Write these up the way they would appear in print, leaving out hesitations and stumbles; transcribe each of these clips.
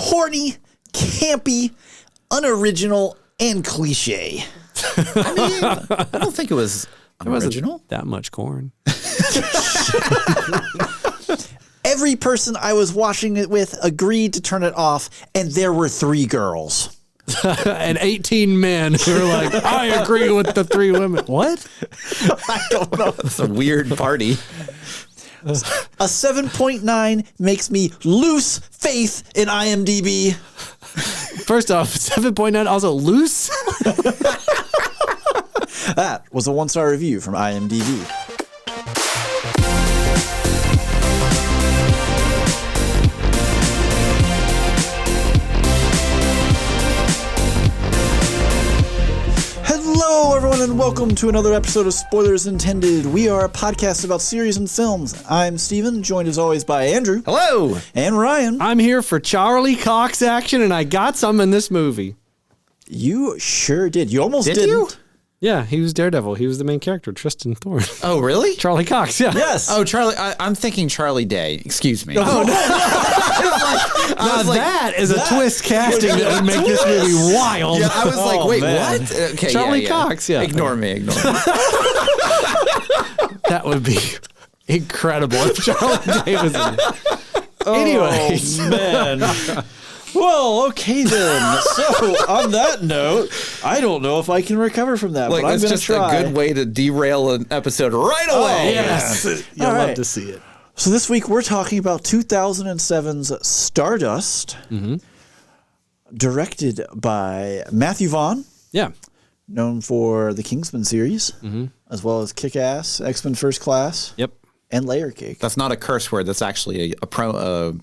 corny, campy, unoriginal, and cliche. I mean, I don't think it was unoriginal. That much corn. Every person I was watching it with agreed to turn it off, and there were 3 girls. And 18 men who were like, I agree with the 3 women. What? I don't know. It's a weird party. A 7.9 makes me lose faith in IMDb. First off, 7.9 also loose. That was a 1-star review from IMDb. Hello, everyone, and welcome to another episode of Spoilers Intended. We are a podcast about series and films. I'm Steven, joined as always by Andrew. Hello. And Ryan. I'm here for Charlie Cox action, and I got some in this movie. You sure did. You almost Did didn't. you? Yeah, he was Daredevil. He was the main character, Tristan Thorne. Oh, really? Charlie Cox, yeah. Yes. Oh, Charlie. I'm thinking Charlie Day. Excuse me. Oh, no. Now that is a twist casting that would make this movie wild. Yeah, I was like, Oh, wait, man. what? Okay, Charlie Cox, yeah. Ignore me. That would be incredible if Charlie Day was in it. Anyways. Oh, man. Well, okay then. So, on that note, I don't know if I can recover from that, Like, but I'm it's going to just try. a good way to derail an episode right away. Yes. You'll All love right. to see it. So this week we're talking about 2007's Stardust, directed by Matthew Vaughn, Yeah. known for the Kingsman series, as well as Kick-Ass, X-Men First Class, Yep. and Layer Cake. That's not a curse word. That's actually a proper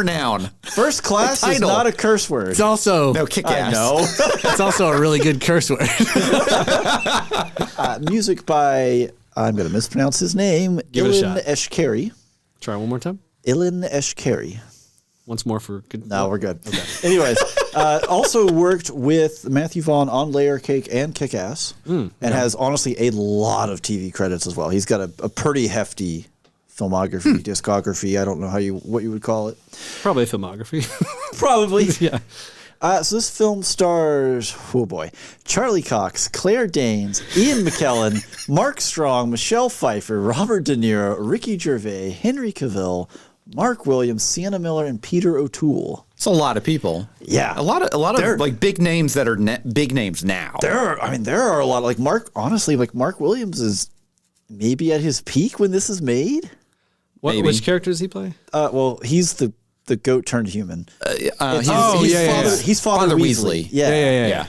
noun. First Class is title. not a curse word. It's also No, kick I ass. know. it's also a really good curse word. Music by, I'm going to mispronounce his name, Give it a Ilan shot. Eshkeri. Try one more time. Ilan Eshkeri. Once more for good. No, we're good. Okay. Anyways, also worked with Matthew Vaughn on Layer Cake and Kick-Ass, and has honestly a lot of TV credits as well. He's got a pretty hefty filmography, discography. I don't know what you would call it. Probably filmography. Probably. Yeah. So this film stars, oh boy, Charlie Cox, Claire Danes, Ian McKellen, Mark Strong, Michelle Pfeiffer, Robert De Niro, Ricky Gervais, Henry Cavill, Mark Williams, Sienna Miller, and Peter O'Toole. It's a lot of people. Yeah. A lot of like big names that are big names now. There are a lot of, Mark Williams is maybe at his peak when this is made. Which character does he play? Well, he's the goat turned human. He's Father Weasley. Yeah.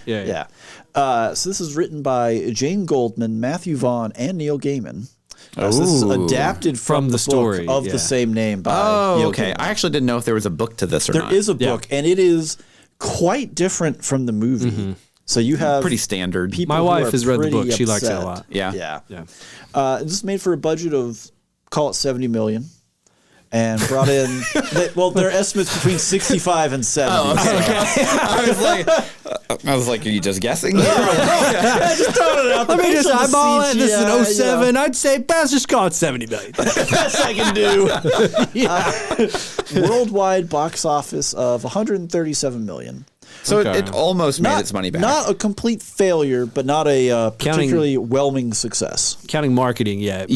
So this is written by Jane Goldman, Matthew Vaughn, and Neil Gaiman. So this is adapted from the story book of the same name by Oh, Neil okay. Gaiman. I actually didn't know if there was a book to this or There not. is a book, and it is quite different from the movie. So you have Pretty standard. people My who wife are has read the pretty book. She likes it a upset. lot. Yeah. Yeah. This is made for a budget of, call it $70 million. And brought in, their estimates between 65 and 70. Oh, okay. I was like, are you just guessing? I just throwing it out. Let me just eyeball it. This is an CGI, 07. I'd say let's just call it 70 million. Best I can do. Worldwide box office of 137 million. So Okay. it almost made its money back. Not a complete failure, but not a particularly whelming success. Counting marketing, it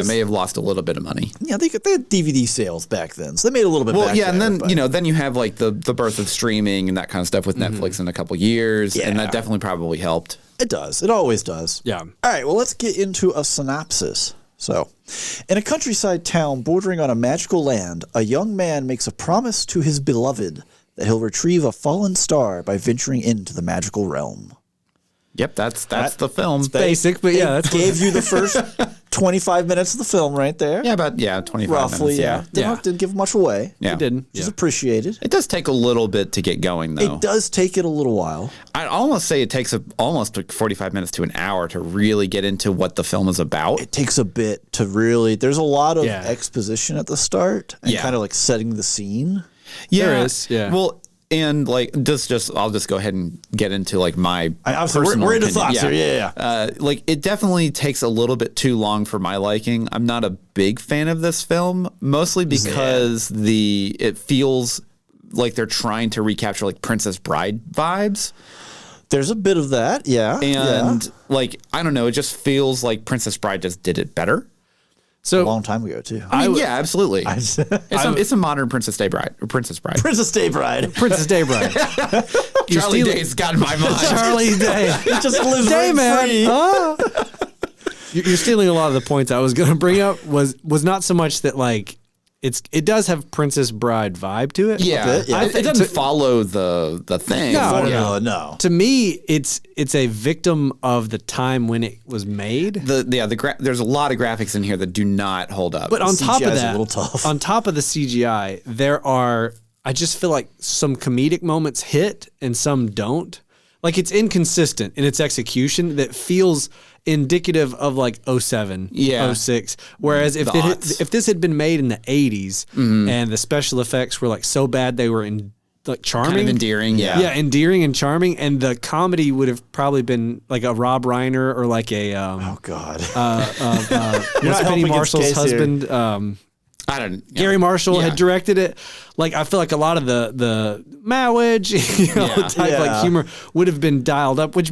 may have lost a little bit of money. Yeah, they had DVD sales back then, so they made a little bit back And there, then but- then you have like the birth of streaming and that kind of stuff with Netflix in a couple years, and Yeah. that definitely probably helped. It does. It always does. Yeah. All right, well, let's get into a synopsis. So, in a countryside town bordering on a magical land, a young man makes a promise to his beloved that he'll retrieve a fallen star by venturing into the magical realm. Yep, that's the film. Basic, but yeah, that's Gave you the first 25 minutes of the film right there. Yeah, about 25 Roughly, minutes. yeah. Didn't give much away. Yeah. It didn't. Which is appreciated. It does take a little bit to get going, though. It does take it a little while. I'd almost say it takes almost like 45 minutes to an hour to really get into what the film is about. It takes a bit to really. There's a lot of Yeah. exposition at the start and Yeah. kind of like setting the scene. There is, yeah. Well, and like I'll just go ahead and get into like my personal we're into opinion. thoughts here. Yeah. Like it definitely takes a little bit too long for my liking. I'm not a big fan of this film, mostly because it feels like they're trying to recapture like Princess Bride vibes. There's a bit of that, yeah. And like, I don't know, it just feels like Princess Bride just did it better. A long time ago, too. I mean, yeah, absolutely. It's a modern Princess Day Bride. Or Princess Bride. Princess Day Bride. Princess Day Bride. Charlie Day's got in my mind. Charlie Day. He just lives Day, man. free. You're stealing a lot of the points I was going to bring up. Was not so much that like it does have Princess Bride vibe to it. Yeah, bit, yeah. it doesn't follow the thing. No. To me, it's a victim of the time when it was made. There's a lot of graphics in here that do not hold up. But on top of CGI is a that, little tough. on top of the CGI, there are, I just feel like some comedic moments hit and some don't. Like it's inconsistent in its execution that feels indicative of like 07, Yeah. 06. Whereas if this had been made in the 80s and the special effects were like so bad they were like charming. Kind of endearing, yeah. Yeah, endearing and charming. And the comedy would have probably been like a Rob Reiner or like a Oh, God. what's not Penny helping Marshall's his case here. husband? I don't. Gary Marshall Yeah. had directed it. Like I feel like a lot of the marriage, type Yeah. like humor would have been dialed up. Which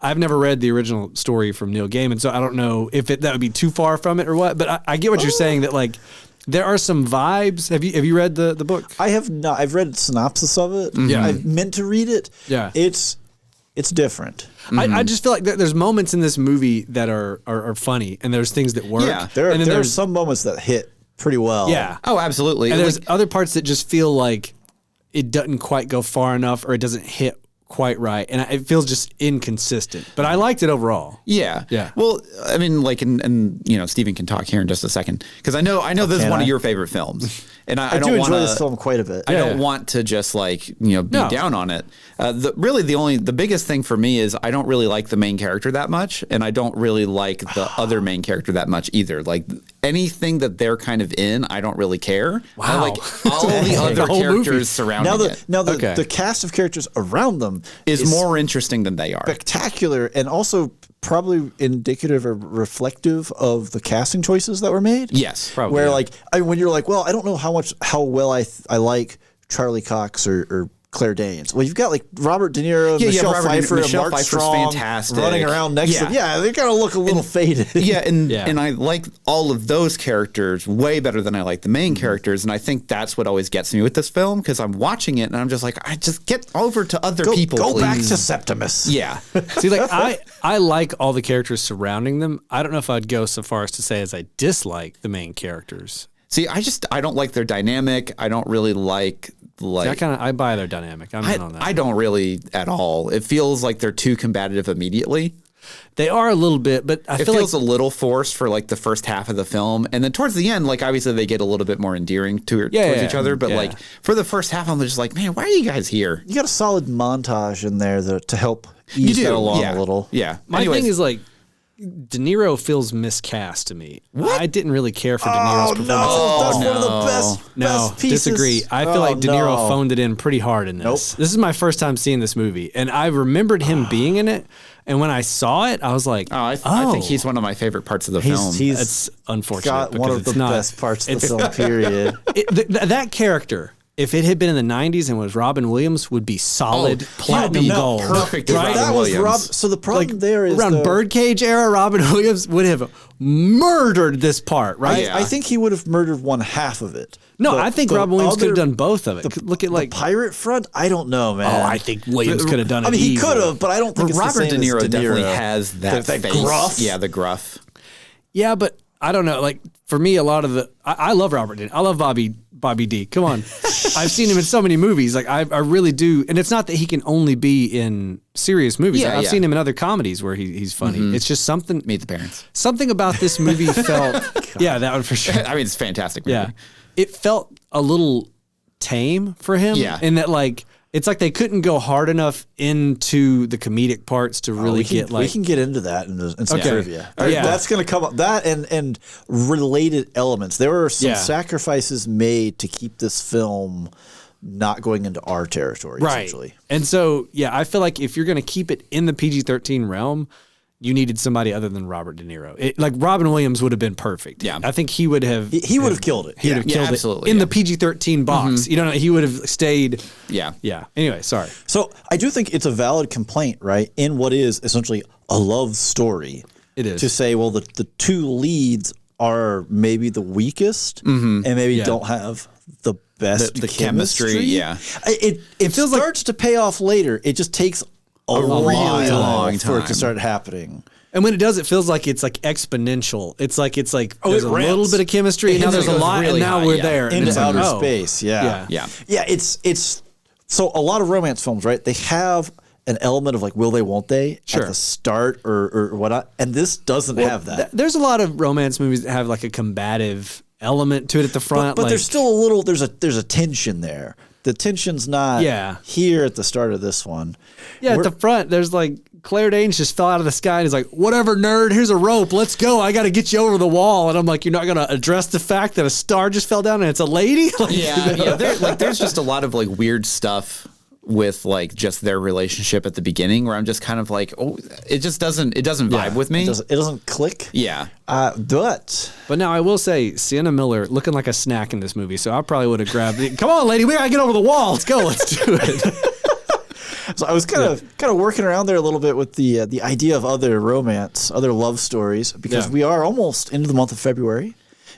I've never read the original story from Neil Gaiman, so I don't know if that would be too far from it or what. But I get what you're saying that like there are some vibes. Have you read the book? I have not. I've read a synopsis of it. Yeah. I've meant to read it. Yeah. It's different. I just feel like there's moments in this movie that are funny, and there's things that work. Yeah. There and then are there's some moments that hit pretty well. yeah. Oh, absolutely. And there's Like, other parts that just feel like it doesn't quite go far enough or it doesn't hit quite right. And it feels just inconsistent. But I liked it overall. yeah. Yeah. Well, I mean, like, and Steven can talk here in just a second because I know this is can one I? of your favorite films, and I I don't do want enjoy this film quite a bit. I don't yeah. want to just like be No. down on it. The biggest thing for me is I don't really like the main character that much, and I don't really like the other main character that much either. Like anything that they're kind of in, I don't really care. I Wow. like all the other The whole movie. characters surrounding it. Okay. The cast of characters around them Is more interesting than they are. spectacular and also probably indicative or reflective of the casting choices that were made. Yes, Probably. Where yeah. like when you're like, well, I don't know how well I like Charlie Cox or Claire Danes. Well, you've got like Robert De Niro, Michelle Pfeiffer, and Michelle Mark Pfeiffer's Strong fantastic. running around next to them. Yeah, they kind of look a little faded. Yeah, and Yeah. and I like all of those characters way better than I like the main characters, and I think that's what always gets me with this film because I'm watching it and I'm just like, I just get over to other people. Go please. back to Septimus. Yeah, See, like I like all the characters surrounding them. I don't know if I'd go so far as to say as I dislike the main characters. see, I don't like their dynamic. I don't really like I buy their dynamic. I'm in on that. I don't really at all. It feels like they're too combative immediately. They are a little bit, but I It feel feels like a little forced for like the first half of the film, and then towards the end, like obviously they get a little bit more endearing towards each other. But like for the first half, I'm just like, man, why are you guys here? You got a solid montage in there to help ease that along yeah. a little. Yeah. my Anyways, thing is like De Niro feels miscast to me. I didn't really care for De Niro's performance. That's one of the no. best pieces. Disagree. I feel like De Niro phoned it in pretty hard in this. Nope. This is my first time seeing this movie, and I remembered him being in it. And when I saw it, I was like, I think he's one of my favorite parts of the film. It's unfortunate got one because of the it's not best parts of the film, period. that character. If it had been in the 90s and was Robin Williams, would be solid platinum gold. Perfect. as Right? Robin That was Williams. Rob. So the problem there is Around though, Birdcage era, Robin Williams would have murdered this part, right? Yeah. I think he would have murdered one half of it. No, The- I think the Robin Williams could have other- done both of it. Look at like, pirate front. I don't know, man. oh, I think Williams could have done it. I mean, he easy. could have, but I don't think But it's Robert the same De Niro as De Niro. definitely has that That face. gruff. Yeah, the gruff. Yeah, but I don't know. Like for me, a lot of I love Robert De Niro. I love Bobby D. Come on, I've seen him in so many movies. Like I really do. And it's not that he can only be in serious movies. Yeah, I've yeah. seen him in other comedies where he's funny. It's just something. Meet the Parents. Something about this movie felt. Yeah, that one for sure. I mean, it's a fantastic movie. Yeah, it felt a little tame for him. Yeah. in that like. It's like they couldn't go hard enough into the comedic parts to really get like. we can get into that in some Okay. trivia. Yeah. That's going to come up. That and related elements. There were some Yeah. sacrifices made to keep this film not going into our territory. Right. Essentially. And so, yeah, I feel like if you're going to keep it in the PG-13 realm, you needed somebody other than Robert De Niro. Like Robin Williams would have been perfect. Yeah. I think he would have. He would have killed it. He would have killed absolutely, it in the PG-13 box. You know, he would have stayed. Yeah. Yeah. Anyway, sorry. So I do think it's a valid complaint, right? In what is essentially a love story. It is. To say, well, the two leads are maybe the weakest and maybe don't have the best The chemistry. Yeah. It feels starts to pay off later. It just takes a really long for it to time. start happening. And when it does, it feels like it's like exponential. It's like there's it a little ramps. bit of chemistry, and now there's a goes lot, really and now high, we're yeah. there. And Into it's like, outer oh. space. Yeah. Yeah. It's so a lot of romance films, right? They have an element of like, will they, won't they Sure. at the start or whatnot. And this doesn't have that. There's a lot of romance movies that have like a combative element to it at the front. But like, there's still a little, there's a tension there. The tension's not here at the start of this one. Yeah, at the front, there's like Claire Danes just fell out of the sky and he's like, whatever, nerd, here's a rope. Let's go. I got to get you over the wall. And I'm like, you're not going to address the fact that a star just fell down and it's a lady? Like, Yeah. There's just a lot of like weird stuff with like just their relationship at the beginning where I'm just kind of like, oh, it doesn't vibe with me. It doesn't click. Yeah. But But now I will say, Sienna Miller looking like a snack in this movie. So I probably would have grabbed it. Come on, lady, we got to get over the wall. Let's go. Let's do it. so I was kind of working around there a little bit with the idea of other romance, other love stories, because we are almost into the month of February.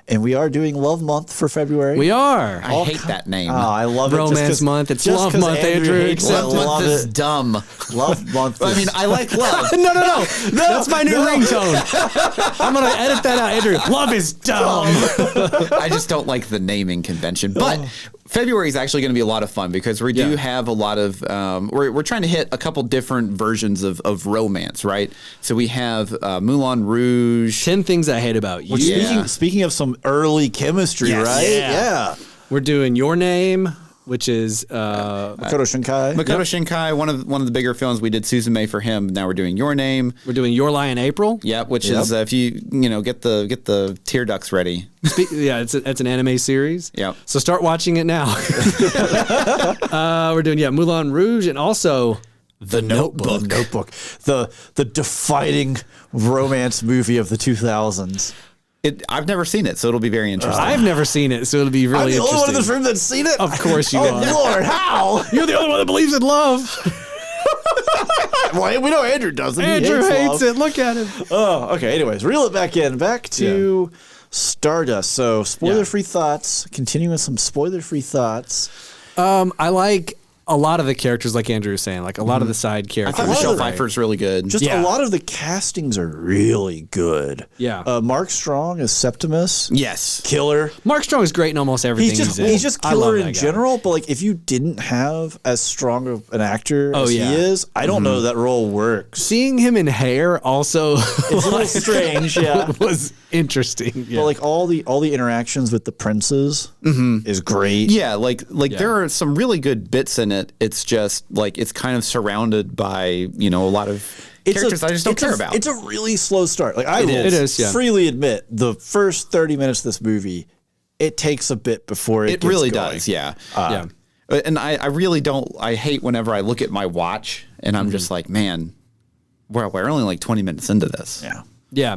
And we are doing Love Month for February. We are. I hate that name. Oh, I love it. Romance Month. It's Love Month, Andrew. Love Month is it. dumb. Love Month. I mean, I like love. No. That's my new ringtone. I'm going to edit that out, Andrew. Love is dumb. I just don't like the naming convention. But February is actually going to be a lot of fun because we do have a lot of we're trying to hit a couple different versions of romance, right? So we have Moulin Rouge. 10 things I hate about you. Speaking of some early chemistry, right? Yeah. We're doing Your Name, which is Makoto Shinkai. Makoto Shinkai, one of the bigger films. We did Suzume for him. Now we're doing Your Name. We're doing Your Lie in April. Yeah, which is if you get the tear ducts ready. It's an anime series. Yep. So start watching it now. We're doing Moulin Rouge and also The Notebook. The defining romance movie of the 2000s. I've never seen it, so it'll be very interesting. I've never seen it, so it'll be really interesting. I'm the only one in this room that's seen it? Of course you are. Oh, Lord, how? You're the only one that believes in love. Well, we know Andrew doesn't. Andrew hates it. Look at him. Oh, okay. Anyways, reel it back in. Back to Stardust. So, spoiler-free thoughts. Continuing with some spoiler-free thoughts. I like a lot of the characters, like Andrew was saying, like a lot of the side I characters. thought Michelle Pfeiffer's really good. Just a lot of the castings are really good. Yeah. Mark Strong as Septimus. Yes. Killer. Mark Strong is great in almost everything He's just I love killer that in guy. general, but like if you didn't have as strong of an actor as yeah. he is, I don't know that role works. Seeing him in hair also It's a little strange, yeah. was interesting. But like all the interactions with the princes is great. Yeah, like there are some really good bits in it. It's just like it's kind of surrounded by a lot of characters I just don't care about. It's a really slow start. Like I will It is, yeah. freely admit, the first 30 minutes of this movie, it takes a bit before it It gets really going. does, yeah. Yeah. And I really don't. I hate whenever I look at my watch and I'm just like, man, we're only like 20 minutes into this. Yeah. Yeah.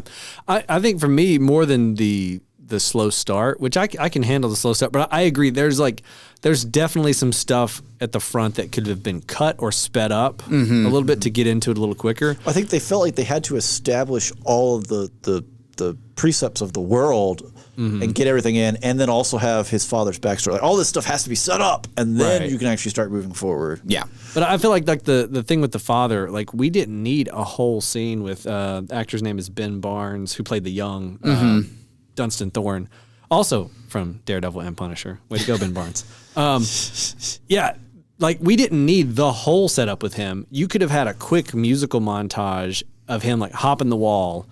I think for me, more than the slow start, which I can handle the slow start, but I agree. There's definitely some stuff at the front that could have been cut or sped up a little bit to get into it a little quicker. I think they felt like they had to establish all of the precepts of the world and get everything in, and then also have his father's backstory. Like all this stuff has to be set up, and then Right. you can actually start moving forward. Yeah. But I feel like the thing with the father, like we didn't need a whole scene with the actor's name is Ben Barnes, who played the young Dunstan Thorne, also from Daredevil and Punisher. Way to go, Ben Barnes. Yeah, like we didn't need the whole setup with him. You could have had a quick musical montage of him like hopping the wall.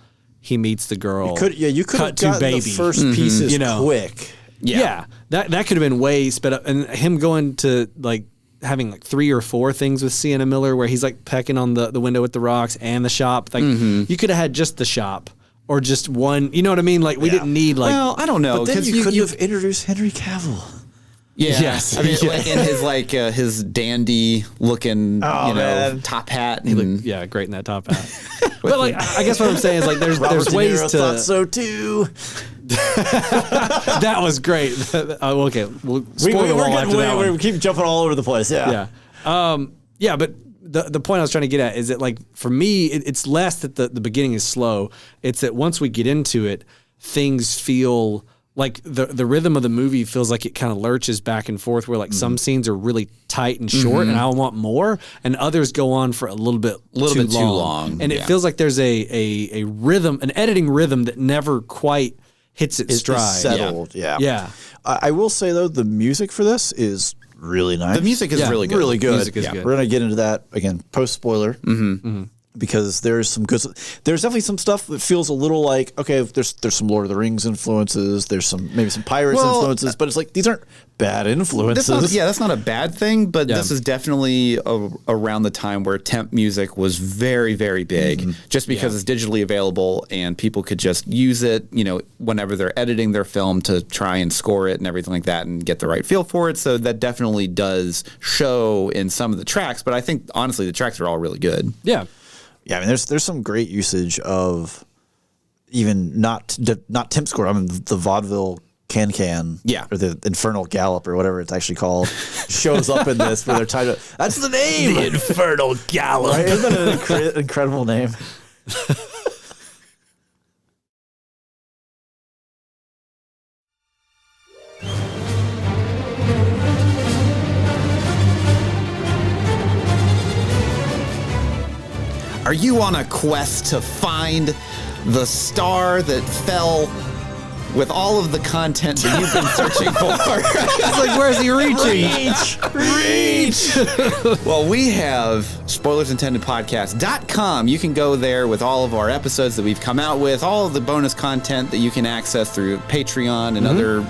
He meets the girl. You could have cut to gotten baby. the first pieces quick. Yeah. That could have been way sped up. And him going to like having like 3 or 4 things with Sienna Miller where he's like pecking on the window with the rocks and the shop. Like you could have had just the shop or just one, you know what I mean? Like we didn't need like. Well, I don't know But then because you could have introduced Henry Cavill. Yeah. Yes. I mean, like in his dandy looking, man. top hat. He And, looked, great in that top hat. But like, I guess what I'm saying is like, there's Robert ways De Niro to. thought so too. That was great. Okay, we'll spoil them all after that one. We keep jumping all over the place. Yeah. Yeah. But the point I was trying to get at is that like for me, it's less that the beginning is slow. It's that once we get into it, things feel like the rhythm of the movie feels like it kind of lurches back and forth where like some scenes are really tight and short and I want more, and others go on for a little bit too long. And it feels like there's a rhythm, an editing rhythm that never quite hits its stride. It's settled. Yeah. I will say though, the music for this is really nice. The music is really good. Really good. Music is good. We're gonna get into that again post spoiler. Because there's some good. There's definitely some stuff that feels a little like okay. There's some Lord of the Rings influences. There's some maybe some Pirates influences, but it's like these aren't bad influences. That's not a bad thing, but this is definitely around the time where temp music was very, very big, just because it's digitally available and people could just use it, whenever they're editing their film to try and score it and everything like that and get the right feel for it. So that definitely does show in some of the tracks, but I think honestly the tracks are all really good. Yeah. Yeah, I mean, there's some great usage of even not temp score. I mean, the vaudeville can or the Infernal Gallop or whatever it's actually called shows up in this where they're tied to. That's the name, The Infernal Gallop. right? Isn't that an incredible name? Are you on a quest to find the star that fell with all of the content that you've been searching for? It's like, where's he reaching? Reach! Well, we have spoilersintendedpodcast.com. You can go there with all of our episodes that we've come out with, all of the bonus content that you can access through Patreon and other,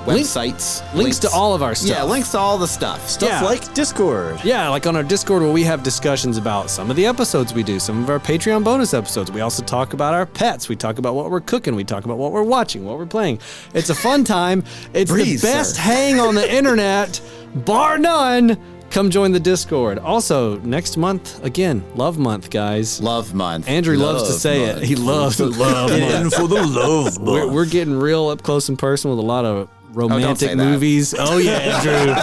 websites. Links to all of our stuff. Yeah, links to all the stuff. Stuff like Discord. Yeah, like on our Discord where we have discussions about some of the episodes we do, some of our Patreon bonus episodes. We also talk about our pets. We talk about what we're cooking. We talk about what we're watching, what we're playing. It's a fun time. It's Breathe, the best sir. hang on the internet, bar none. Come join the Discord. Also, next month, again, Love Month, guys. Love Month. Andrew loves to say it. He loves the Love Month. For the love month. We're getting real up close and personal with a lot of romantic say that. movies. Oh, yeah, Andrew.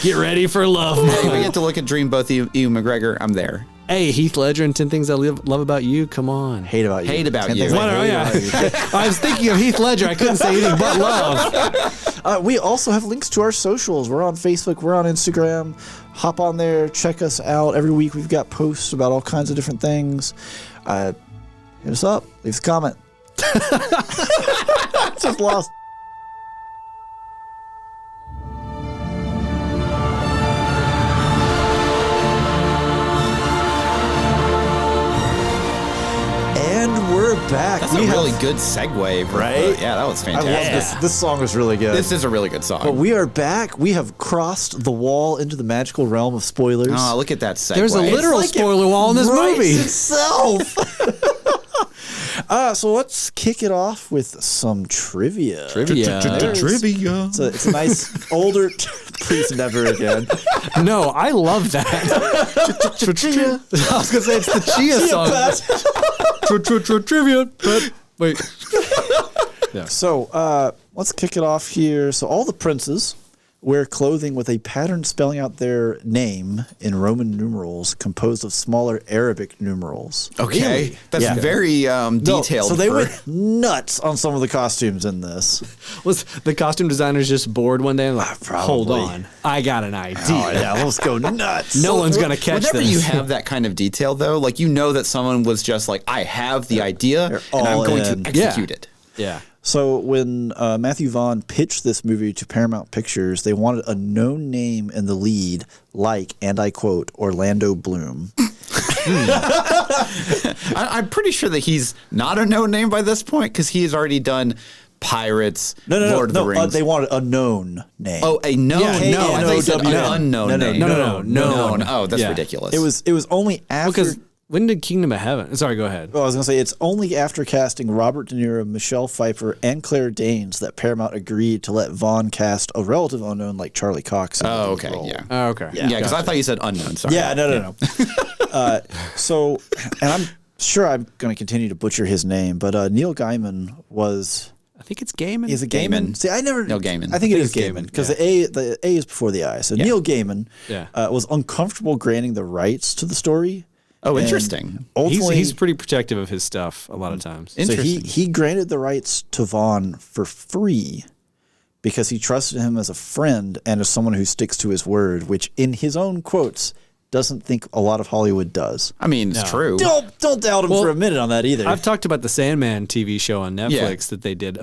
Get ready for Love Hey, we Month. get to look at Dream both Ewan McGregor. I'm there. Hey, Heath Ledger and 10 Things I Love About You. Come on. Hate about you. Hate about 10 you. things I What, hate yeah. about you. I was thinking of Heath Ledger. I couldn't say anything but love. We also have links to our socials. We're on Facebook. We're on Instagram. Hop on there. Check us out. Every week we've got posts about all kinds of different things. Hit us up. Leave us a comment. Just lost. And we're back. That's a really good segue. Right? Yeah, that was I fantastic. love this. This song is really good. This is a really good song. But we are back. We have crossed the wall into the magical realm of spoilers. Oh, look at that segue. There's a literal Like it spoiler wall in this writes movie. itself. So let's kick it off with some trivia. Trivia. Trivia. It's a nice older. Please never again. No, I love that. I was going to say it's the Chia song. Trivia. But wait. So let's kick it off here. So all the princes wear clothing with a pattern spelling out their name in Roman numerals composed of smaller Arabic numerals. Okay. Really? That's Yeah. very detailed. So they for- went nuts on some of the costumes in this. Was the costume designers just bored one day and like, hold Probably. on, I got an idea. Oh, yeah, let's go nuts. No one's going to catch Whenever this. you have that kind of detail, though, like that someone was just like, I have the idea and I'm all going in. to execute it. Yeah. So when Matthew Vaughn pitched this movie to Paramount Pictures, they wanted a known name in the lead, like, and I quote, Orlando Bloom. I'm pretty sure that he's not a known name by this point because he has already done Pirates, Lord of the Rings. They wanted a known name. Oh, a known. Yeah, no, I thought you said an K-N-O-W-N. unknown name. No. Oh, that's Yeah. ridiculous. It was only after. Because When did Kingdom of Heaven? Sorry, go ahead. Well, I was going to say, it's only after casting Robert De Niro, Michelle Pfeiffer, and Claire Danes that Paramount agreed to let Vaughn cast a relative unknown like Charlie Cox. In the lead role. Yeah. Oh, okay. Yeah, because I thought you said unknown. Sorry. Yeah, no. So, and I'm sure I'm going to continue to butcher his name, but Neil Gaiman was... I think it's Gaiman. Is it Gaiman? Gaiman. See, Neil Gaiman. I think it is Gaiman because the A is before the I. So Neil Gaiman was uncomfortable granting the rights to the story. Oh, And interesting. Ultimately, He's pretty protective of his stuff a lot of times. so Interesting. he granted the rights to Vaughn for free because he trusted him as a friend and as someone who sticks to his word, which in his own quotes doesn't think a lot of Hollywood does. I mean, it's true. Don't doubt him for a minute on that either. I've talked about the Sandman TV show on Netflix that they did.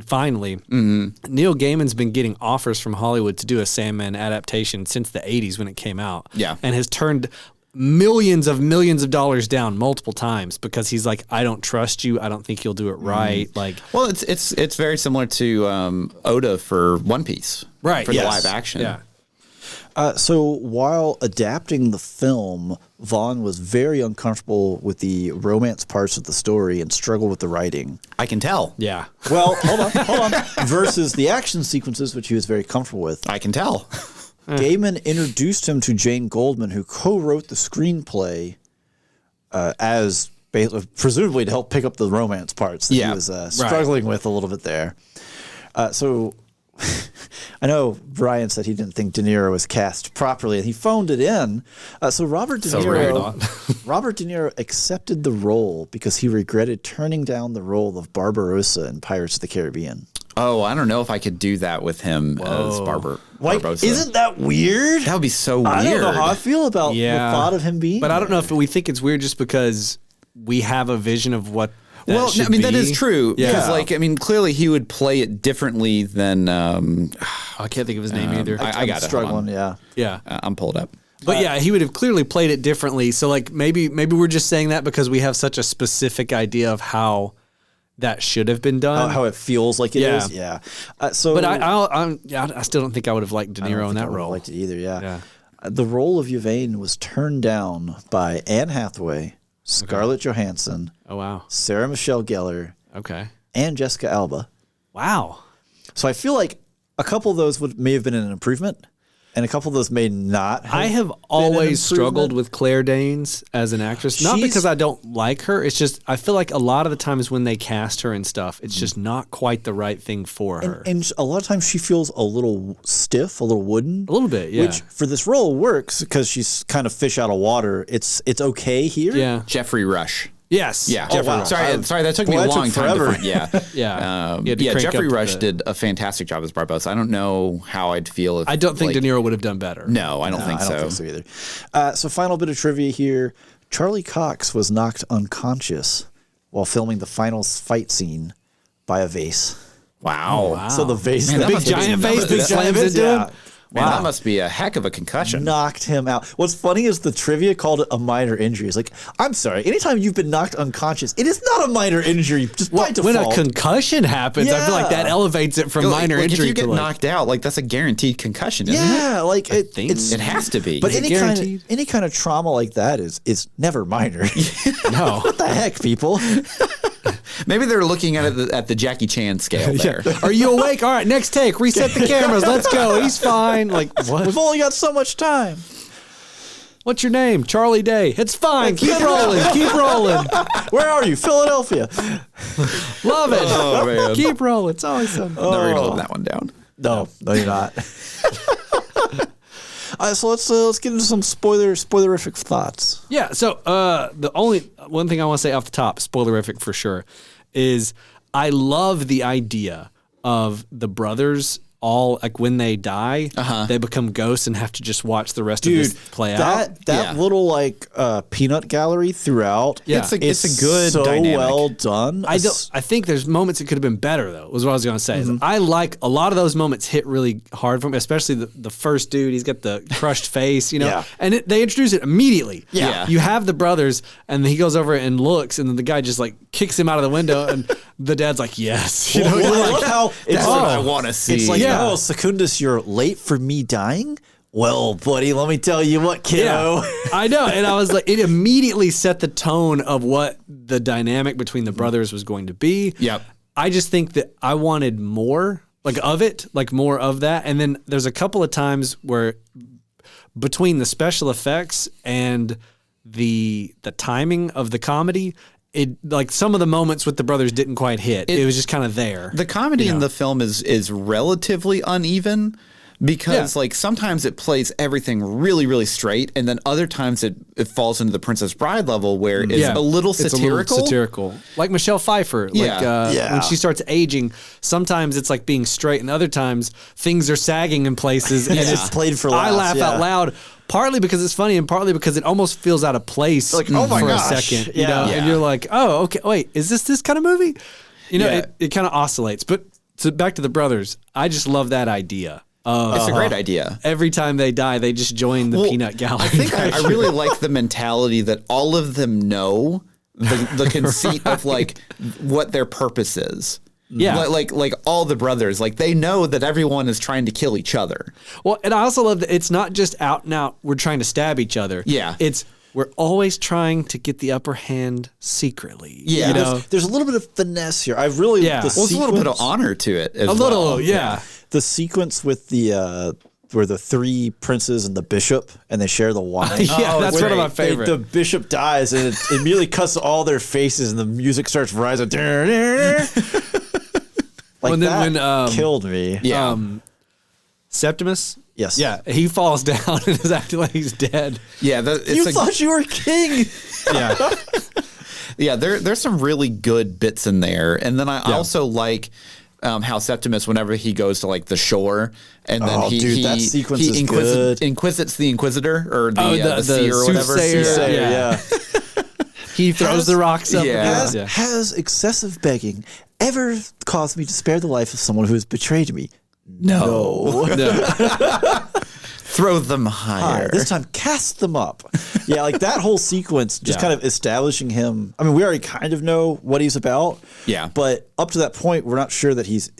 Finally, Neil Gaiman's been getting offers from Hollywood to do a Sandman adaptation since the 80s when it came out. Yeah. And has turned millions of dollars down multiple times because he's like, I don't trust you. I don't think you'll do it right. Like, Well, it's very similar to Oda for One Piece. Right, For the yes. live action. Yeah. So while adapting the film, Vaughn was very uncomfortable with the romance parts of the story and struggled with the writing. I can tell. Yeah. Well, hold on. Versus the action sequences, which he was very comfortable with. I can tell. Gaiman introduced him to Jane Goldman, who co-wrote the screenplay as presumably to help pick up the romance parts that he was struggling with a little bit there. So I know Brian said he didn't think De Niro was cast properly, and he phoned it in. So Robert De Niro accepted the role because he regretted turning down the role of Barbarossa in Pirates of the Caribbean. Oh, I don't know if I could do that with him as Barbossa. Isn't that weird? That would be so weird. I don't know how I feel about the thought of him being But I don't know there. if we think it's weird just because we have a vision of what that Well, should I mean, that be. is true. Yeah. Because, like, I mean, clearly he would play it differently than. I can't think of his name either. I got it. struggling. Yeah. Yeah. I'm pulled up. But yeah, he would have clearly played it differently. So like maybe we're just saying that because we have such a specific idea of how that should have been done. How it feels like it is. Yeah. So, but I still don't think I would have liked De Niro in that role. I liked it either. Yeah. The role of Yvain was turned down by Anne Hathaway, Scarlett Johansson, Oh wow. Sarah Michelle Gellar, Okay. and Jessica Alba. Wow. So I feel like a couple of those may have been an improvement, and a couple of those may not. I have been an always struggled improvement. with Claire Danes as an actress. Not She's- because I don't like her. It's just I feel like a lot of the times when they cast her and stuff, it's just not quite the right thing for her. And a lot of times she feels a little stiff, a little wooden. A little bit, yeah. Which for this role works because she's kind of fish out of water. It's okay here. Yeah. Jeffrey Rush. Yes. Yeah. Oh, wow. Sorry, that took me Boy, a that long took time to forever. find. Yeah. Yeah. Yeah, You had to crank Jeffrey up Rush the- did a fantastic job as Barbossa. I don't know how I'd feel if I don't think like, De Niro would have done better. No, I don't think I so. don't think so either. So final bit of trivia here. Charlie Cox was knocked unconscious while filming the final fight scene by a vase. Wow. So the vase, Man, the that big must be- giant that vase, must- big that giant slams vase, into yeah. him? Man, that must be a heck of a concussion. Knocked him out. What's funny is the trivia called it a minor injury. It's like, I'm sorry, anytime you've been knocked unconscious, it is not a minor injury, just by When default. a concussion happens, I feel like that Yeah. elevates it from minor like, injury if you get to like, knocked out, like that's a guaranteed concussion, isn't yeah, like think it's it? It has to be. But Is it any kind of trauma like that is never minor. no. What the heck, people? Maybe they're looking at it at the Jackie Chan scale there. Are you awake? All right, next take. Reset the cameras. Let's go. He's fine. Like what? We've only got so much time. What's your name? Charlie Day. It's fine. Keep rolling. Keep rolling. Where are you? Philadelphia. Love it. Oh, man. Keep rolling. It's always fun. Never gonna live that one down. No, you're not. So let's get into some spoilerific thoughts. Yeah. So the only one thing I want to say off the top, spoilerific for sure, is I love the idea of the brothers all like when they die, they become ghosts and have to just watch the rest of this play out. That little like peanut gallery throughout. Yeah. It's a good so dynamic. well done. I think there's moments it could have been better though. Was what I was going to say. Is I like a lot of those moments hit really hard for me, especially the first dude. He's got the crushed face, you know, Yeah. and they introduce it immediately. Yeah. You have the brothers, and he goes over and looks, and then the guy just like kicks him out of the window, and the dad's like, "Yes," you know. Well, you're I like, love how it's That's what I want to see. It's like, Yeah. oh, Secundus, you're late for me dying. Well, buddy, let me tell you what, kiddo. I know. And I was like, it immediately set the tone of what the dynamic between the brothers was going to be. Yep. I just think that I wanted more of it, more of that. And then there's a couple of times where between the special effects and the timing of the comedy, it some of the moments with the brothers didn't quite hit. It was just kind of there. The comedy in the film is relatively uneven because sometimes it plays everything really, really straight, and then other times it falls into the Princess Bride level where it's a little satirical. It's a little satirical. Like Michelle Pfeiffer. When she starts aging, sometimes it's like being straight, and other times things are sagging in places. And it's played for laughs. I laugh out loud. Partly because it's funny, and partly because it almost feels out of place oh my for gosh. a second. You know? And you're like, oh, okay, wait, is this kind of movie? It kind of oscillates. But back to the brothers, I just love that idea. It's a great idea. Every time they die, they just join the peanut gallery. I think I really like the mentality that all of them know the conceit of what their purpose is. Yeah. Like all the brothers, they know that everyone is trying to kill each other. Well, and I also love that it's not just out and out, we're trying to stab each other. Yeah. It's we're always trying to get the upper hand secretly. Yeah. You know? There's a little bit of finesse here. I really Yeah. There's a little bit of honor to it as A little, well. yeah. The sequence with the where the three princes and the bishop and they share the wine. Yeah, that's Where one of my favorite. The bishop dies and it immediately cuts to all their faces and the music starts rising. And then that when, killed me. Yeah. Septimus? Yes. Yeah, he falls down and is acting like he's dead. Yeah. You thought you were king. Yeah. Yeah, there's some really good bits in there. And then I also like how Septimus, whenever he goes to the shore, and then that sequence is good. inquisits the Inquisitor or the seer or whatever. Soothsayer, Yeah. He throws the rocks up. Yeah. Has excessive begging ever caused me to spare the life of someone who has betrayed me? No. Throw them higher. This time, cast them up. Yeah, that whole sequence, just kind of establishing him. I mean, we already kind of know what he's about. Yeah. But up to that point, we're not sure that he's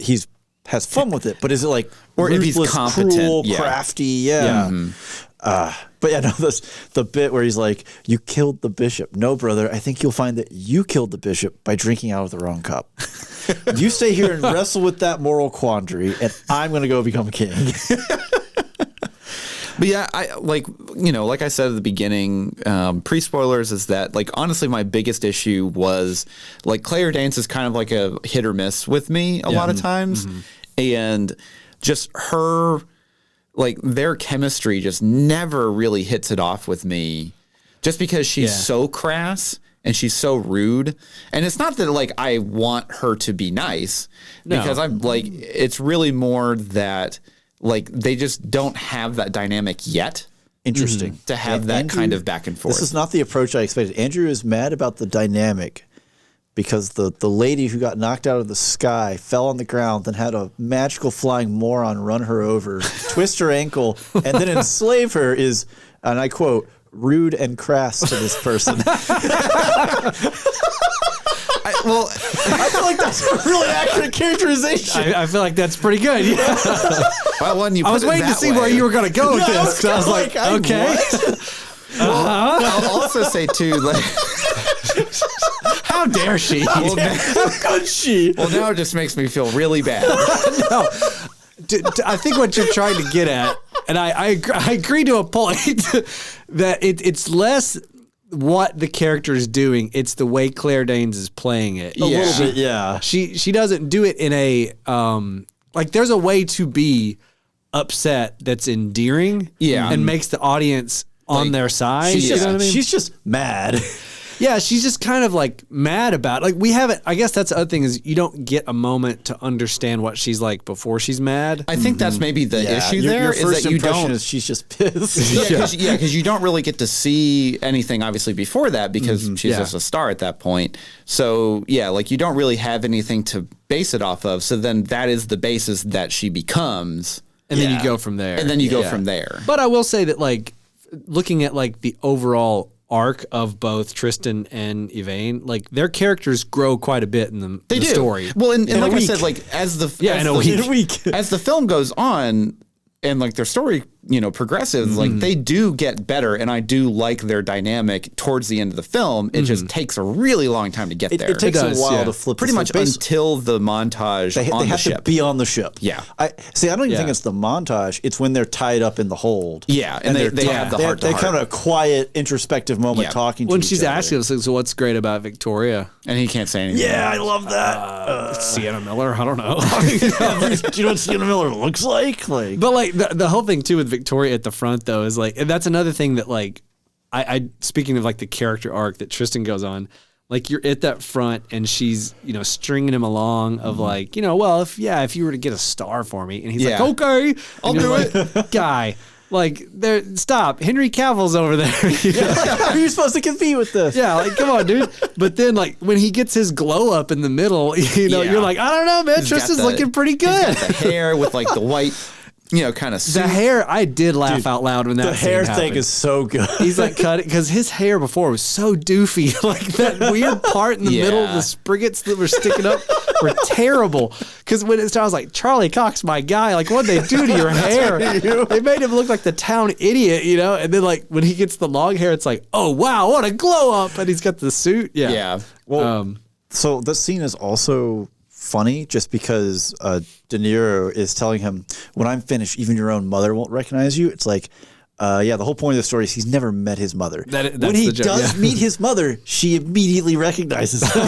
has fun with it. But is it or if he's ruthless, competent, cruel, crafty? Yeah. But no, the bit where he's like, "You killed the bishop." No, brother, I think you'll find that you killed the bishop by drinking out of the wrong cup. You stay here and wrestle with that moral quandary, and I'm going to go become king. But yeah, I like I said at the beginning, pre-spoilers is that honestly my biggest issue was Claire Danes is kind of a hit or miss with me a lot of times, and just her their chemistry just never really hits it off with me, just because she's so crass and she's so rude. And it's not that I want her to be nice, because I'm it's really more that they just don't have that dynamic yet. Interesting. To have that Andrew, kind of back and forth. This is not the approach I expected. Andrew is mad about the dynamic because the lady who got knocked out of the sky fell on the ground, then had a magical flying moron run her over, twist her ankle, and then enslave her is, and I quote, rude and crass to this person. I feel like that's a really accurate characterization. I feel like that's pretty good. Yeah. Well, when you I was waiting to see where you were going to go with this. So I was like, okay. I'll also say too, how dare she? Well, How could she? well, now it just makes me feel really bad. No. I think what you're trying to get at, and I agree to a point, that it's less what the character is doing, it's the way Claire Danes is playing it. A little bit, yeah. She doesn't do it in a there's a way to be upset that's endearing, and makes the audience on their side. She's you just, know what I mean? she's just mad. Yeah, she's just kind of mad about it. We haven't, I guess that's the other thing, is you don't get a moment to understand what she's like before she's mad. I think that's maybe the issue Your there first is that you impression don't. is she's just pissed. Because you don't really get to see anything obviously before that, because she's just a star at that point. So you don't really have anything to base it off of. So then that is the basis that she becomes. And then you go from there. And then you go from there. But I will say that looking at the overall arc of both Tristan and Yvain, their characters grow quite a bit in the story. Well, and like I said, as the in a week. as the film goes on and their story progressive, like they do get better, and I do like their dynamic towards the end of the film. It just takes a really long time to get there. It takes a while to flip. Pretty much until the montage they on the have ship. to be on the ship. Yeah. I don't even think it's the montage. It's when they're tied up in the hold. Yeah, and they have the heart to They heart. kind of a quiet, introspective moment talking to when each she's other. asking us, so what's great about Victoria? And he can't say anything. Yeah, I love that. Sienna Miller? I don't know. Do you know what Sienna Miller looks like? But like the whole thing too with Victoria at the front though is like, and that's another thing that like, I speaking of like the character arc that Tristan goes on, like you're at that front and she's, stringing him along of like, well, if you were to get a star for me, and he's like, okay, I'll do it, guy. Like, stop. Henry Cavill's over there. How are you supposed to compete with this? Yeah, like, come on, dude. But then, like, when he gets his glow up in the middle, you're like, I don't know, man. Tristan's looking pretty good. He's got the hair with, like, the white, kind of suit. The hair, I did laugh out loud when that The hair scene thing happened. is so good. He's like cutting, because his hair before was so doofy. Like, that weird part in the middle, the spriggets that were sticking up were terrible. Because when it started, I was like, Charlie Cox, my guy, like, what'd they do to your hair? They made him look like the town idiot, And then, like, when he gets the long hair, it's like, oh, wow, what a glow up. And he's got the suit. Yeah. Yeah. Well, so this scene is also funny just because De Niro is telling him, when I'm finished, even your own mother won't recognize you. It's like, the whole point of the story is he's never met his mother. That's when he the joke, does meet his mother, she immediately recognizes him.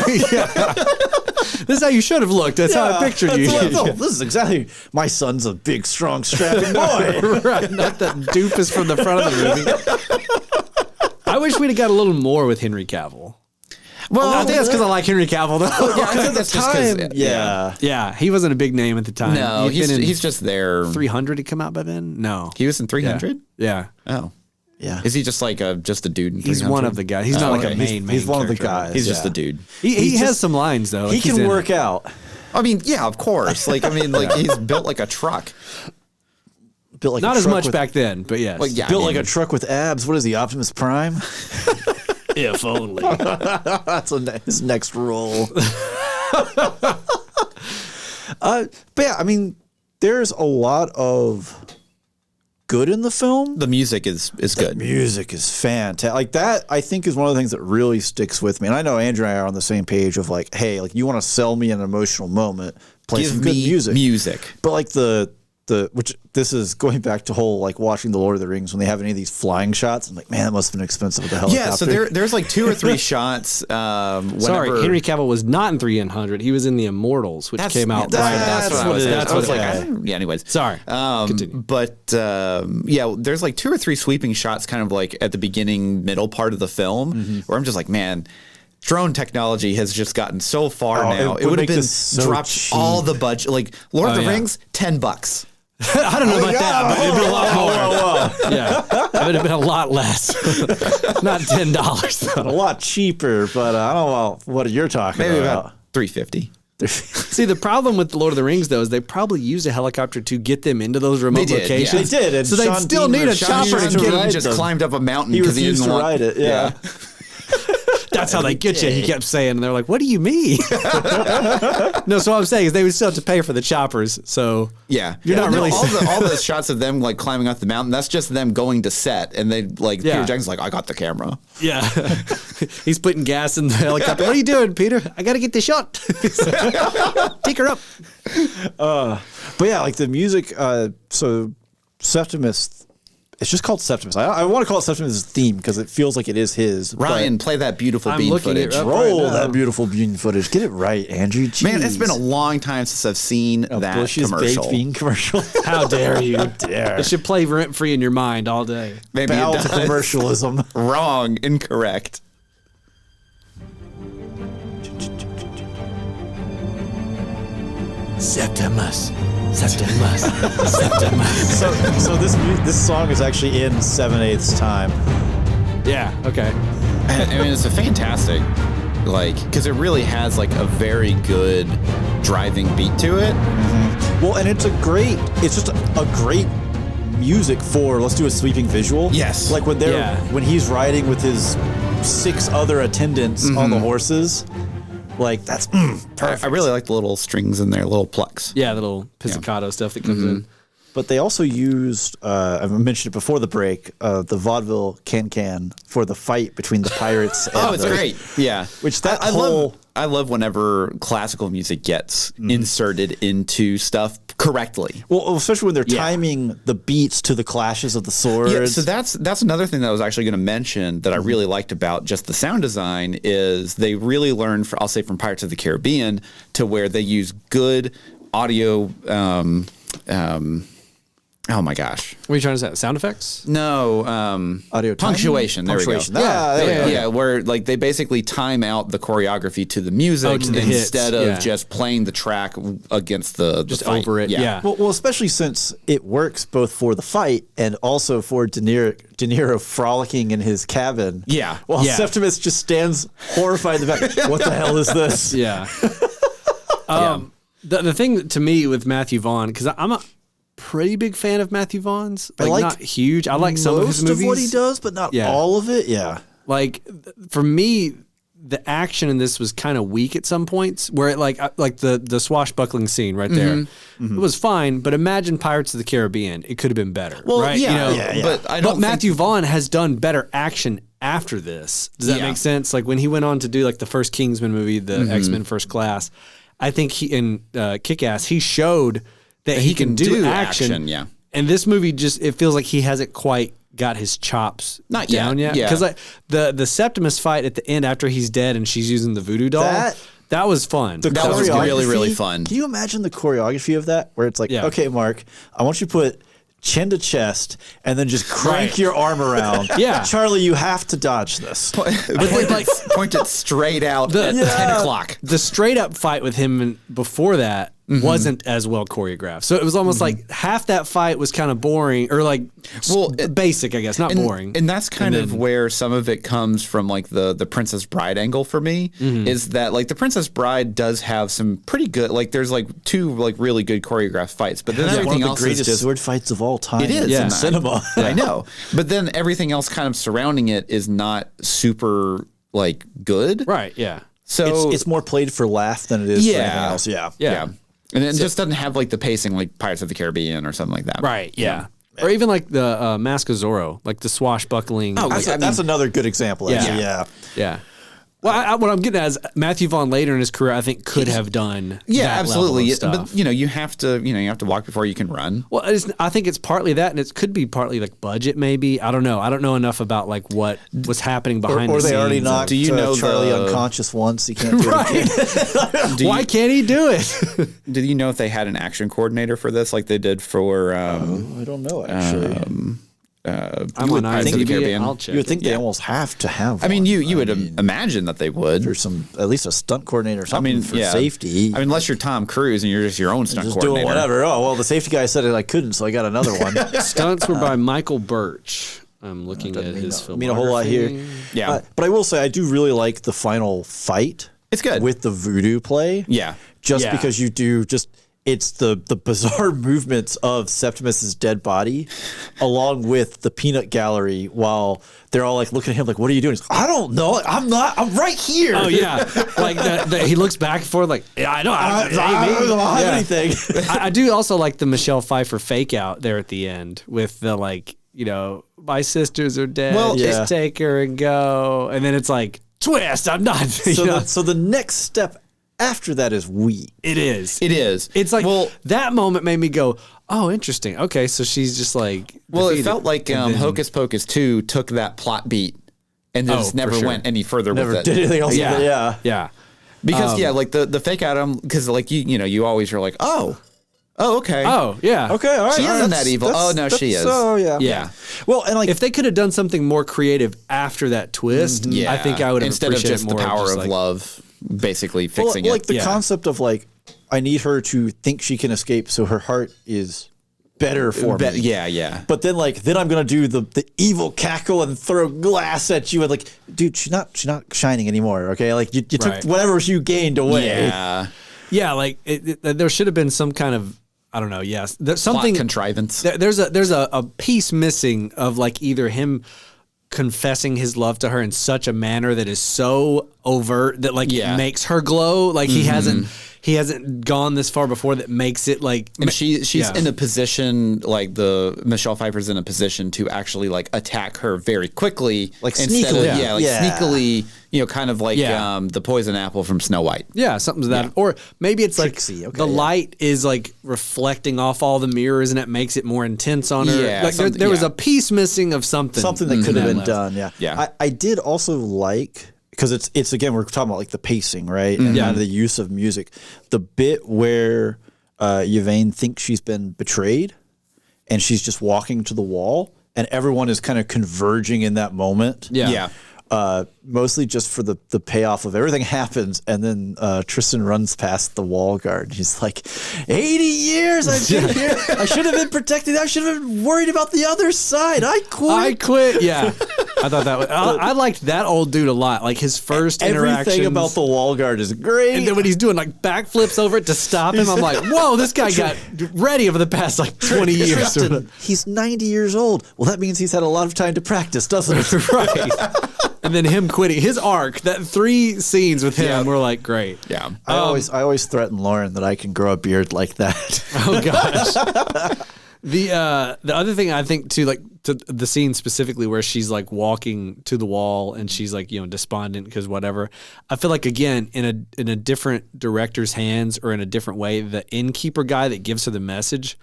This is how you should have looked. That's how I pictured you. This is exactly, my son's a big, strong, strapping boy. Right, not that doofus from the front of the movie. I wish we'd have got a little more with Henry Cavill. Well, I think that's because I like Henry Cavill, though. Yeah, I think that's just because. Yeah, he wasn't a big name at the time. No, he's just there. 300 had come out by then? No. He was in 300? Yeah. Oh. Yeah. Is he just like just a dude in 300? He's one of the guys. He's not like a main He's one of the character. guys. He's just a dude. He has some lines, though. He can work out. I mean, yeah, of course. Like, he's built like a truck. Built like Not a as truck much with, back then, but yes. Well, yeah, built like a truck with abs. What is he, Optimus Prime? If only. That's his next role. But yeah, I mean, there's a lot of good in the film. The music is good. Music is fantastic. Like that, I think, is one of the things that really sticks with me. And I know Andrew and I are on the same page of like, hey, like you want to sell me an emotional moment, play some good music. But like which this is going back to whole like watching the Lord of the Rings when they have any of these flying shots. I'm like, man, that must have been expensive with the helicopter. Yeah, so there's like 2 or 3 shots. Whenever, Sorry, Henry Cavill was not in 300. He was in The Immortals, which came out right after. That's what it is. That's I was what like, yeah. Anyways, sorry. Continue. But yeah, there's like 2 or 3 sweeping shots, kind of like at the beginning, middle part of the film, where I'm just like, man. Drone technology has just gotten so far now. It would have been dropped cheap. all the budget. Like Lord of the Rings, $10. I don't know about that, but it'd be a lot more. Yeah, it would have been a lot less. Not $10. A lot cheaper, but I don't know what you're talking Maybe about. about $350. See, the problem with the Lord of the Rings, though, is they probably used a helicopter to get them into those remote They did, yeah. locations. They did, and so they Sean still Bean need a refused chopper to to get ride them. just them. climbed up a mountain He because he refused didn't to want ride it. Yeah. That's how they get you. He kept saying, and they're like, "What do you mean?" No, so what I'm saying is they would still have to pay for the choppers. So Yeah, you're not really all the shots of them like climbing up the mountain. That's just them going to set, and they like Yeah. Peter Jackson's like, I got the camera. Yeah. He's putting gas in the helicopter. What are you doing, Peter? I got to get the shot. Take her up. But yeah, like the music. So Septimus. It's just called Septimus. I want to call it Septimus' theme because it feels like it is his. Ryan, play that beautiful I'm bean looking footage. it up. Roll right now. that beautiful bean footage. Get it right, Andrew. Jeez. Man, it's been a long time since I've seen that Bush's commercial. baked bean commercial. How dare you? dare. It should play rent free in your mind all day. Maybe Bow it to does. commercialism. Wrong, incorrect. Septimus. Septimus. Septimus. So this song is actually in 7/8 time. Yeah, okay. I mean, it's a fantastic, like, because it really has like a very good driving beat to it. Well, and it's just a great music for, let's do a sweeping visual. Yes. Like when he's riding with his 6 other attendants on the horses. Like that's perfect. I really like the little strings in there, little plucks. Yeah, the little pizzicato stuff that comes in. But they also used, I mentioned it before the break, the vaudeville can for the fight between the pirates. And it's great. Yeah. Which that I love whenever classical music gets inserted into stuff correctly. Well, especially when they're timing the beats to the clashes of the swords. Yeah, so that's another thing that I was actually going to mention that I really liked about just the sound design is they really learned, I'll say from Pirates of the Caribbean, to where they use good audio. Oh my gosh! What are you trying to say? Sound effects? No, audio punctuation. There we go. Yeah, where like they basically time out the choreography to the music to the instead hits. of just playing the track against the Just fight. over it. Yeah. Well, especially since it works both for the fight and also for De Niro frolicking in his cabin. Yeah. While Septimus just stands horrified in the back. What the hell is this? Yeah. The thing to me with Matthew Vaughn, because I'm a pretty big fan of Matthew Vaughn's. Like not huge. I like some of his movies. Most of what he does, but not all of it. Yeah. Like for me, the action in this was kind of weak at some points. Where it like the swashbuckling scene right there, it was fine. But imagine Pirates of the Caribbean, it could have been better. Well, right? Yeah, but I don't. But Matthew Vaughn has done better action after this. Does that make sense? Like when he went on to do like the first Kingsman movie, the X-Men First Class, I think he in Kick-Ass he showed that he can do action. Yeah. And this movie it feels like he hasn't quite got his chops down yet. Yeah. Because like the Septimus fight at the end after he's dead and she's using the voodoo doll, that was fun. That was really, really fun. Can you imagine the choreography of that? Where it's like, okay, Mark, I want you to put chin to chest and then just crank your arm around. Charlie, you have to dodge this. Point it straight out at 10 o'clock. The straight up fight with him before that wasn't as well choreographed. So it was almost like half that fight was kind of boring or like basic, I guess, not boring. And that's kind of where some of it comes from, like the Princess Bride angle for me, is that like the Princess Bride does have some pretty good, like there's like two like really good choreographed fights, but then everything one of else the greatest is just sword fights of all time. It is in cinema. I know, but then everything else kind of surrounding it is not super like good. Right. Yeah. So it's more played for laugh than it is for anything else. Yeah. And it just doesn't have like the pacing like Pirates of the Caribbean or something like that. Right. Yeah. Or even like the Mask of Zorro, like the swashbuckling. Oh, that's another good example. Yeah. Well, what I'm getting at is Matthew Vaughn later in his career, I think, could have done. Yeah, absolutely. Stuff. But you have to walk before you can run. Well, I think it's partly that, and it could be partly like budget, maybe. I don't know. I don't know enough about like what was happening behind the scenes. Or they already knocked Charlie unconscious once. He can't do it again. Why can't he do it? Did you know if they had an action coordinator for this, like they did for? I don't know actually. I'm on IMDb. I'll check. You would think they almost have to have. I mean, you would imagine that they would. There's at least a stunt coordinator or something for safety. I mean, unless you're Tom Cruise and you're just your own stunt coordinator. Doing whatever. Oh well, the safety guy said I couldn't, so I got another one. Stunts were by Michael Birch. I'm looking at his filmography. Mean a whole lot here. Yeah, but I will say I do really like the final fight. It's good with the voodoo play. Yeah, because you do just. It's the bizarre movements of Septimus's dead body, along with the peanut gallery, while they're all like looking at him like, "What are you doing?" He's like, I don't know. I'm right here. Oh yeah, like he looks back and forth like, "Yeah, I know. I don't have anything." I do also like the Michelle Pfeiffer fake out there at the end with the like, my sisters are dead. Well, just take her and go, and then it's like twist. I'm not. So the next step after that is weak. It is. It's like, that moment made me go, oh, interesting. Okay, so she's just like defeated. It felt like Hocus Pocus 2 took that plot beat and just never went any further with it. Never did anything else with it, yeah. Because, like the fake out, because like, you always are like, oh, okay. Oh, yeah. Okay, all right. She isn't that evil. Oh, no, she is. Oh, yeah. Yeah. Well, and like if they could have done something more creative after that twist, I think I would have instead of just more the power of like, love. Basically fixing it. Like the concept of like, I need her to think she can escape so her heart is better for me. Yeah. But then I'm going to do the evil cackle and throw glass at you. And like, dude, she's not shining anymore. Okay. Like you took whatever you gained away. Yeah. Like there should have been some kind of, I don't know. Yes. There's something plot contrivance. There's a piece missing of like either him confessing his love to her in such a manner that is so overt that like makes her glow. Like he hasn't gone this far before that makes it like. And she's in a position, like Michelle Pfeiffer's in a position to actually like attack her very quickly, like sneakily, sneakily, kind of like the poison apple from Snow White. Yeah, something to that, or maybe it's Trixie, like the light is like reflecting off all the mirrors, and it makes it more intense on her. Yeah, like there was a piece missing of something that could have been done. Yeah. I did also like. Because it's again, we're talking about like the pacing, right? And kind of the use of music. The bit where Yvain thinks she's been betrayed and she's just walking to the wall and everyone is kind of converging in that moment. Yeah. Mostly just for the payoff of everything happens. And then Tristan runs past the wall guard. He's like, 80 years I've been here. I should have been protected. I should have been worried about the other side. I quit. Yeah. I thought that was, I liked that old dude a lot. Like his first interaction. Everything about the wall guard is great. And then when he's doing like backflips over it to stop him, I'm like, whoa, this guy got ready over the past like 20 years. Tristan, he's 90 years old. Well, that means he's had a lot of time to practice, doesn't it? Right. And then him quitting his arc, that 3 scenes with him were like great. Yeah. I always threaten Lauren that I can grow a beard like that. Oh gosh. The other thing I think too, like to the scene specifically where she's like walking to the wall and she's like, despondent because whatever. I feel like again in a different director's hands or in a different way, the innkeeper guy that gives her the message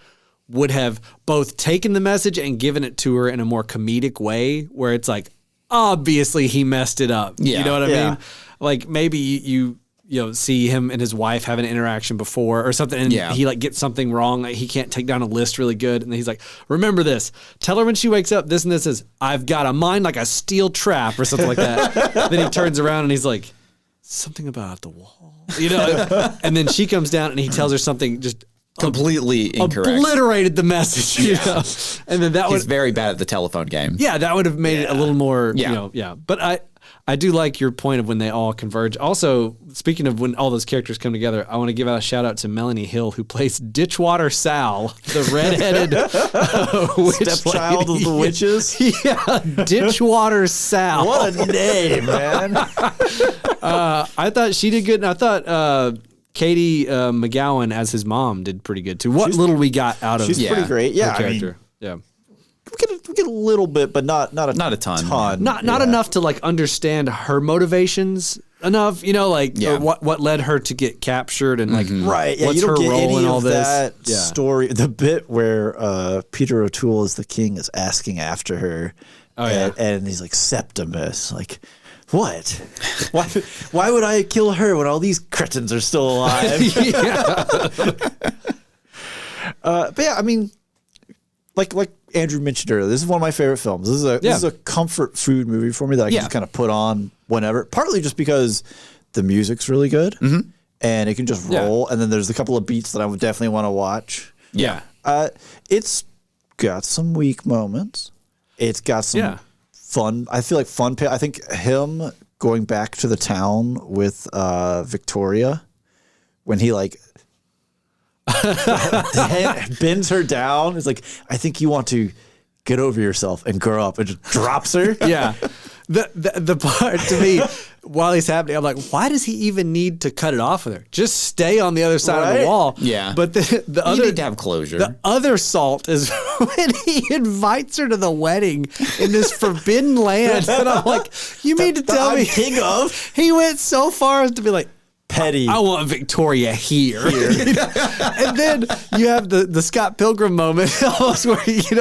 would have both taken the message and given it to her in a more comedic way where it's like, obviously he messed it up. Yeah. You know what I mean? Like maybe you see him and his wife have an interaction before or something, and he like gets something wrong. Like he can't take down a list really good, and he's like, "Remember this. Tell her when she wakes up. This and this is. I've got a mind like a steel trap or something like that." Then he turns around and he's like, "Something about the wall," And then she comes down and he tells her something just completely incorrect, obliterated the message. And then he's very bad at the telephone game. Yeah, that would have made it a little more. But I do like your point of when they all converge. Also, speaking of when all those characters come together, I want to give out a shout out to Melanie Hill, who plays Ditchwater Sal, the redheaded stepchild of the witches. Yeah, Ditchwater Sal. What a name, man! I thought she did good, and I thought Katie McGowan as his mom did pretty good too. Little we got out of she's pretty great. Yeah, her character. We get a little bit, but not a ton. Not enough to like understand her motivations enough, or what led her to get captured and like right. Yeah, what's you don't her get role any in all of this. that story. The bit where Peter O'Toole as the king is asking after her, and he's like Septimus, like. What? Why would I kill her when all these cretins are still alive? But yeah, I mean, like Andrew mentioned earlier, this is one of my favorite films. This is a comfort food movie for me that I can just kind of put on whenever. Partly just because the music's really good and it can just roll. And then there's a couple of beats that I would definitely want to watch. Yeah. It's got some weak moments. It's got some fun. I feel like fun. I think him going back to the town with Victoria when he like bends her down. It's like, I think you want to get over yourself and grow up, and just drops her. Yeah. The part to me while he's happening, I'm like, why does he even need to cut it off with her? Just stay on the other side of the wall. Yeah. But the other, you need to have closure. The other salt is when he invites her to the wedding in this forbidden land. And I'm like, you mean to tell me king of? He went so far as to be like, petty. I want Victoria here. And then you have the Scott Pilgrim moment almost where,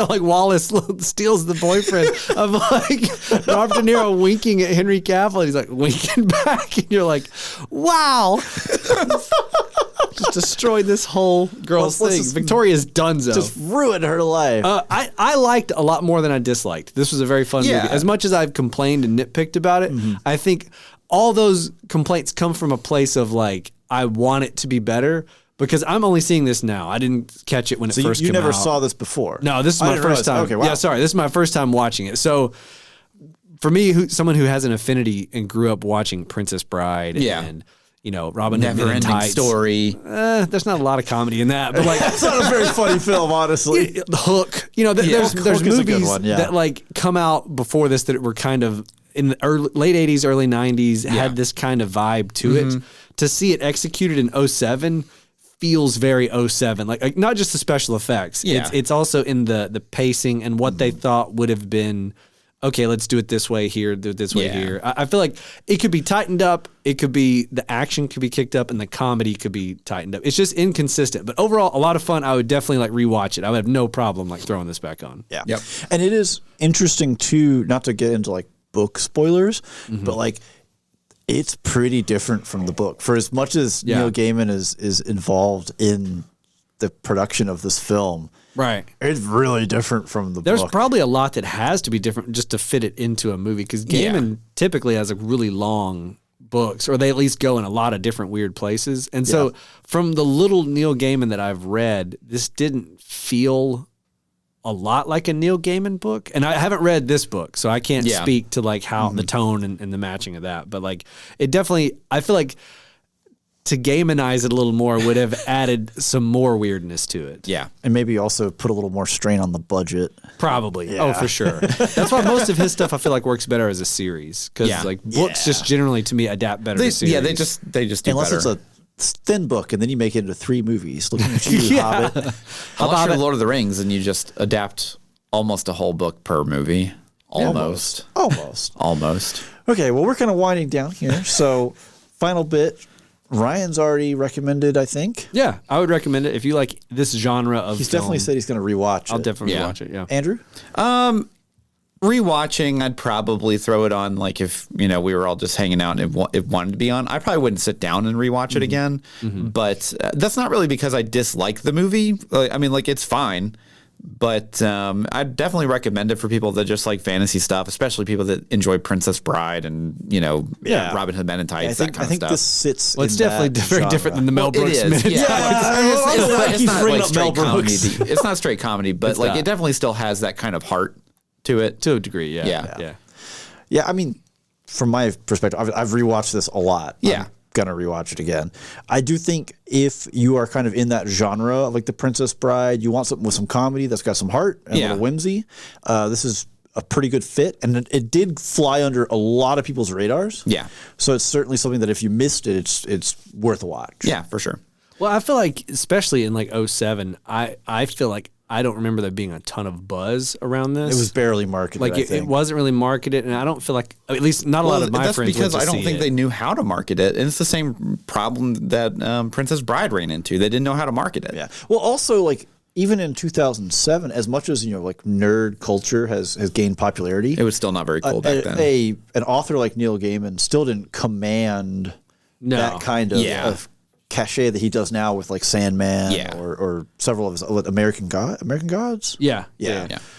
like Wallace steals the boyfriend of like Robert De Niro winking at Henry Cavill. And he's like winking back. And you're like, wow. Just destroyed this whole girl's thing. Victoria's donezo. Just ruined her life. I liked a lot more than I disliked. This was a very fun movie. As much as I've complained and nitpicked about it, I think all those complaints come from a place of like, I want it to be better because I'm only seeing this now. I didn't catch it when it first came out. You never saw this before? No, this is my first time. Okay, wow. Yeah, sorry. This is my first time watching it. So for me, someone who has an affinity and grew up watching Princess Bride and Robin Hood Men in Tights. Story. There's not a lot of comedy in that, but like it's not a very funny film, honestly. The Hook. There's Hook is a good movies one, that like come out before this that were kind of in the late 80s, early 90s had this kind of vibe to it. To see it executed in 07 feels very 07, like not just the special effects. It's also in the pacing and what they thought would have been. Okay, let's do it this way here, do it this way here. I feel like it could be tightened up. It could be, the action could be kicked up and the comedy could be tightened up. It's just inconsistent. But overall, a lot of fun. I would definitely like rewatch it. I would have no problem like throwing this back on. Yeah. Yep. And it is interesting too, not to get into like book spoilers, but like it's pretty different from the book. For as much as Neil Gaiman is involved in the production of this film, right, it's really different from the There's book. probably a lot that has to be different just to fit it into a movie, because Gaiman typically has like really long books, or they at least go in a lot of different weird places. And so from the little Neil Gaiman that I've read, this didn't feel a lot like a Neil Gaiman book. And I haven't read this book, so I can't speak to like how the tone and the matching of that. But like it definitely, I feel like to Gaimanize it a little more would have added some more weirdness to it. Yeah. And maybe also put a little more strain on the budget. Probably. Oh, for sure. That's why most of his stuff I feel like works better as a series. Because like books just generally to me adapt better to series. Yeah, they just do Unless better. it's a thin book and then you make it into 3 movies. Looking at you, Hobbit. Unless you're Lord of the Rings and you just adapt almost a whole book per movie. Almost. Almost. Okay, well, we're kind of winding down here. So, final bit. Ryan's already recommended, I think. Yeah, I would recommend it if you like this genre of He's film. definitely said he's going to rewatch it. I'll definitely watch it, yeah. Andrew? Rewatching, I'd probably throw it on like if, we were all just hanging out and it wanted to be on. I probably wouldn't sit down and rewatch it again. But that's not really because I dislike the movie. I mean, like, it's fine. But I'd definitely recommend it for people that just like fantasy stuff, especially people that enjoy Princess Bride and, Robin Hood Men in Tights, that kind of stuff. This sits Well, it's in definitely that very genre. different than the Mel Brooks it is. Men in Yeah. Tights. It's not bringing like up Mel straight comedy. Brooks. It's not straight comedy, but like not. it definitely still has that kind of heart to it. To a degree, Yeah. Yeah, I mean, from my perspective, I've rewatched this a lot. Yeah. I'm gonna rewatch it again. I do think if you are kind of in that genre, like The Princess Bride, you want something with some comedy that's got some heart and a little whimsy. This is a pretty good fit, and it did fly under a lot of people's radars. Yeah. So it's certainly something that if you missed it, it's worth a watch. Yeah, for sure. Well, I feel like, especially in like 07, I feel like I don't remember there being a ton of buzz around this. It was barely marketed. like I think. it wasn't really marketed, and I don't feel like, at least not a lot of my that's friends because went I to don't see think it. they knew how to market it. And it's the same problem that Princess Bride ran into. They didn't know how to market it. Yeah. Well, also like even in 2007, as much as like nerd culture has gained popularity, It was still not very cool back then. an author like Neil Gaiman still didn't command that kind of cachet that he does now with like Sandman or several of his American Gods. Yeah.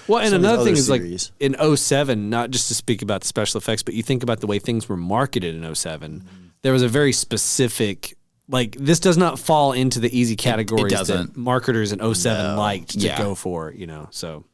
Well, and Some of his another other thing is series. like in 07, not just to speak about the special effects, but you think about the way things were marketed in 07, there was a very specific, like, this does not fall into the easy categories doesn't. that marketers in 07 liked to go for, so.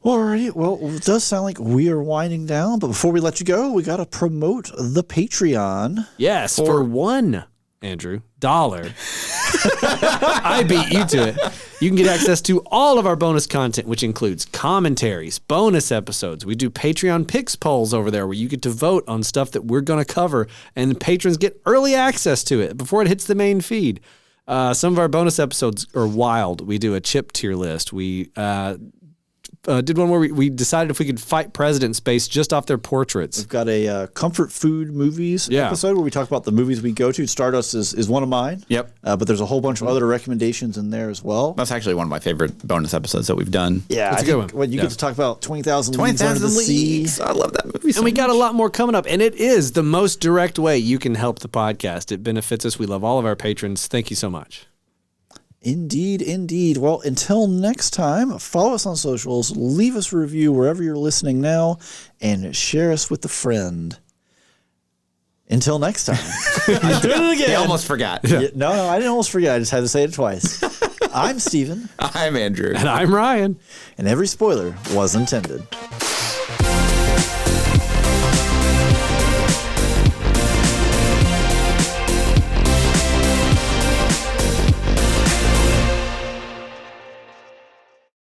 All right. Well, it does sound like we are winding down, but before we let you go, we got to promote the Patreon. Yes, for $1, Andrew, I beat you to it. You can get access to all of our bonus content, which includes commentaries, bonus episodes. We do Patreon picks polls over there where you get to vote on stuff that we're going to cover, and the patrons get early access to it before it hits the main feed. Some of our bonus episodes are wild. We do a chip tier list. We did one where we decided if we could fight presidents based just off their portraits. We've got a comfort food movies episode where we talk about the movies we go to. Stardust is one of mine. Yep. But there's a whole bunch of other recommendations in there as well. That's actually one of my favorite bonus episodes that we've done. Yeah, That's a good one. When you get to talk about 20,000 Leagues 20,000 Under the Sea. Leagues. I love that movie so And we got a much. lot more coming up, and it is the most direct way you can help the podcast. It benefits us. We love all of our patrons. Thank you so much. Indeed, indeed. Well, until next time, follow us on socials, leave us a review wherever you're listening now, and share us with a friend. Until next time. I'm doing it again. I almost forgot. No, I didn't almost forget. I just had to say it twice. I'm Steven. I'm Andrew. And I'm Ryan. And every spoiler was intended.